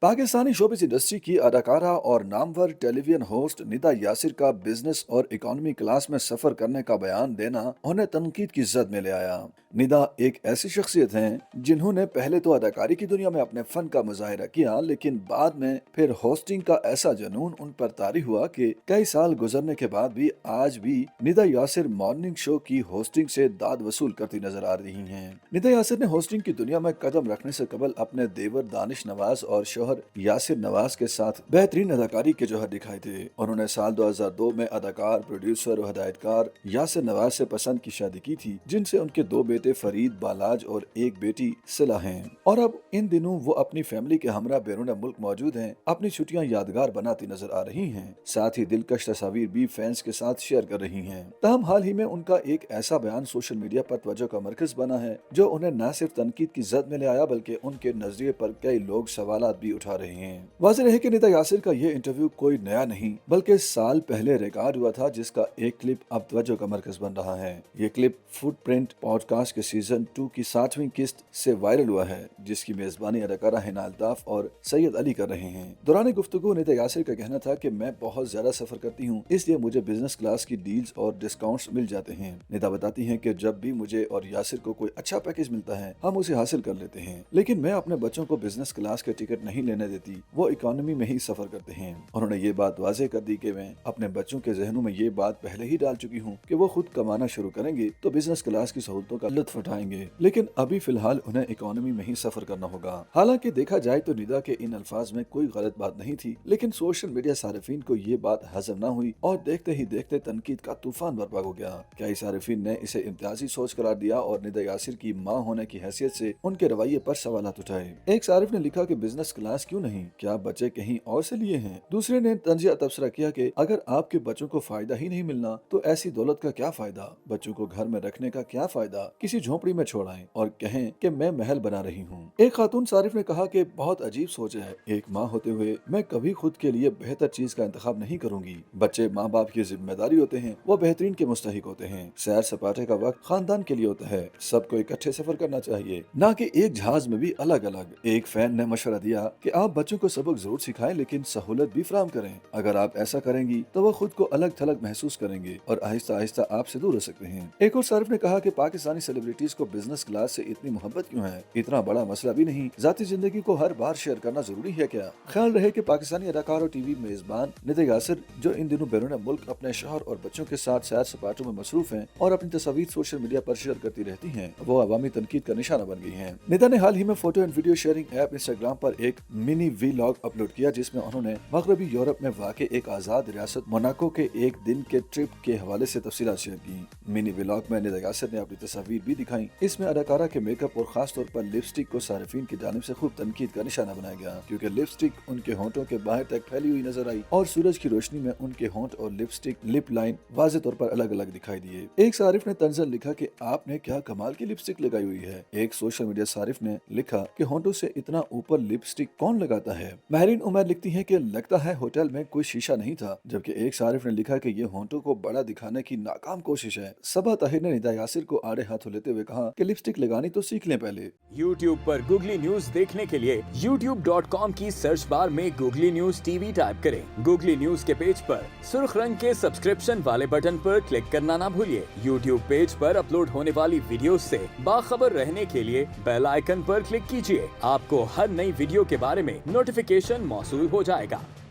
Pakistani showbiz industry की अदाकारा और नामवर टेलीविजन होस्ट निदा यासिर का बिजनेस और इकोनॉमी क्लास में सफर करने का बयान देना उन्हें तनकीद की जद में ले आया। निदा एक ऐसी शख्सियत हैं जिन्होंने पहले तो अदाकारी की दुनिया में अपने फन का मुजाहिरा किया, लेकिन बाद में फिर होस्टिंग का ऐसा जुनून उन पर तारी हुआ कि कई साल गुजरने के बाद भी आज भी निदा यासिर मॉर्निंग शो की होस्टिंग से दाद वसूल करती नजर आ रही हैं। निदा यासिर ने होस्टिंग की दुनिया में कदम रखने से कबल अपने देवर दानिश नवाज और शोहर यासिर नवाज के साथ बेहतरीन अदाकारी के जौहर दिखाए थे। उन्होंने साल 2002 में अदाकार, प्रोड्यूसर और हिदायतकार यासिर नवाज से पसंद की शादी की थी, जिनसे उनके दो बेटे फरीद, बालाज और एक बेटी सिला हैं। और अब इन दिनों वो अपनी फैमिली के हमरा बैरून मुल्क मौजूद हैं, अपनी छुट्टियां यादगार बनाती नजर आ रही हैं, साथ ही दिलकश तस्वीर भी फैंस के साथ शेयर कर रही हैं। तहम हाल ही में उनका एक ऐसा बयान सोशल मीडिया पर तवज्जो का मरकज बना है जो उन्हें न सिर्फ तनकीद की जद में ले आया बल्कि उनके नजरिए पर कई लोग सवालात भी उठा रहे हैं। वाज़ेह है कि निदा यासिर का ये इंटरव्यू कोई नया नहीं बल्कि साल पहले रिकॉर्ड हुआ था, जिसका एक क्लिप अब तवज्जो का मरकज बन रहा है। ये क्लिप फुटप्रिंट पॉडकास्ट के सीजन 2 की 7वीं किस्त से वायरल हुआ है, जिसकी मेजबानी अदाकारा हिना अल्ताफ और सैयद अली कर रहे हैं। दौरान गुफ्तगू निदा यासिर का कहना था कि मैं बहुत ज्यादा सफर करती हूँ, इसलिए मुझे बिजनेस क्लास की डील्स और डिस्काउंट्स मिल जाते हैं। निदा बताती हैं कि जब भी मुझे और यासिर को कोई अच्छा पैकेज मिलता है हम उसे हासिल कर लेते हैं, लेकिन मैं अपने बच्चों को बिजनेस क्लास के टिकट नहीं लेने देती, वो इकोनॉमी में ही सफर करते हैं। उन्होंने ये बात वाज़ेह कर दी कि मैं अपने बच्चों के जहनों में ये बात पहले ही डाल चुकी हूँ कि वो खुद कमाना शुरू करेंगे तो बिजनेस क्लास की सहूलतों का लुत्फ उठाएंगे, लेकिन अभी फिलहाल उन्हें इकोनॉमी में ही सफर करना होगा। हालांकि देखा जाए तो निदा के इन अल्फाज में कोई गलत बात नहीं थी, लेकिन सोशल मीडिया सारिफीन को ये बात हजम न हुई और देखते ही देखते तनकीद का तूफान बर्पा हो गया। कई सारिफीन ने इसे इम्तियाजी सोच करार दिया और निदा यासिर की माँ होने की हैसियत से उनके रवैये पर सवालात उठाए। एक सारिफ ने लिखा कि बिजनेस क्लास क्यों नहीं, क्या बच्चे कहीं और से लिए हैं। दूसरे ने तंजिया तबसरा किया कि अगर आपके बच्चों को फायदा ही नहीं मिलना तो ऐसी दौलत का क्या फायदा, बच्चों को घर में रखने का क्या फायदा, किसी झोपड़ी में छोड़ाएं और कहें कि मैं महल बना रही हूँ। एक खातून सारिफ ने कहा कि बहुत अजीब सोच है, एक माँ होते हुए मैं कभी खुद के लिए बेहतर चीज का इंतखाब नहीं करूंगी। बच्चे माँ बाप की जिम्मेदारी होते हैं, वो बेहतरीन के मुस्तहिक होते हैं। सैर सपाटे का वक्त खानदान के लिए होता है, सबको इकट्ठे सफर करना चाहिए, न कि एक जहाज में भी अलग अलग। एक फैन ने मशवरा दिया कि आप बच्चों को सबक जरूर सिखाएं, लेकिन सहूलत भी फराहम करें। अगर आप ऐसा करेंगी तो वो खुद को अलग थलग महसूस करेंगे और आहिस्ता आहिस्ता आपसे दूर हो सकते हैं। एक और सारिफ ने कहा कि पाकिस्तानी सेलिब्रिटीज को बिजनेस क्लास से इतनी मोहब्बत क्यों है, इतना बड़ा मसला भी नहीं, जाती जिंदगी को हर बार शेयर करना जरूरी है क्या। ख्याल रहे कि पाकिस्तानी अदाकार और टीवी मेजबान निदा यासिर, जो इन दिनों बैरून मुल्क अपने शौहर और बच्चों के साथ सैर सपाटों में मसरूफ हैं और अपनी तस्वीर सोशल मीडिया पर शेयर करती रहती हैं, वो अवामी तनकीद का निशाना बन गई हैं। निदा ने हाल ही में photo and video sharing app Instagram पर एक मिनी वीलॉग अपलोड किया, जिसमें उन्होंने मगरबी यूरोप में वाक़ एक आजाद रियासत मोनाको के एक दिन के ट्रिप के हवाले से तफसीलात शेयर की। मिनी व्लॉग में निदा यासिर ने अपनी तस्वीर भी दिखाई। इसमें अदाकारा के मेकअप और खास तौर पर लिपस्टिक को सारिफीन की जानिब से खूब तनकीद का निशाना बनाया गया, क्योंकि लिपस्टिक उनके होंठों के बाहर तक फैली हुई नजर आई और सूरज की रोशनी में उनके होंठ और लिपस्टिक लिप लाइन वाज़ेह तौर पर अलग अलग दिखाई दिए। एक सारिफ ने तंजन लिखा कि आपने क्या कमाल की लिपस्टिक लगाई हुई है। एक सोशल मीडिया सारिफ ने लिखा कि होंठों से इतना ऊपर लिपस्टिक कौन लगाता है। महरीन उमर लिखती है कि लगता है होटल में कोई शीशा नहीं था, जबकि एक सारिफ ने लिखा कि ये होंठों को बड़ा दिखाने की नाकाम कोशिश है। सबा ताहिर ने निदा यासिर को आड़े हाथों लेते हुए कहा कि लिपस्टिक लगानी तो सीख लें पहले। YouTube पर गूगली न्यूज देखने के लिए youtube.com की सर्च बार में गूगली न्यूज टीवी टाइप करें। गूगली न्यूज के पेज पर सुर्ख रंग के सब्सक्रिप्शन वाले बटन पर क्लिक करना ना भूलिए। YouTube पेज पर अपलोड होने वाली वीडियो से बाखबर रहने के लिए बेल आइकन पर क्लिक कीजिए। आपको हर नई वीडियो के बारे में नोटिफिकेशन मौसूल हो जाएगा।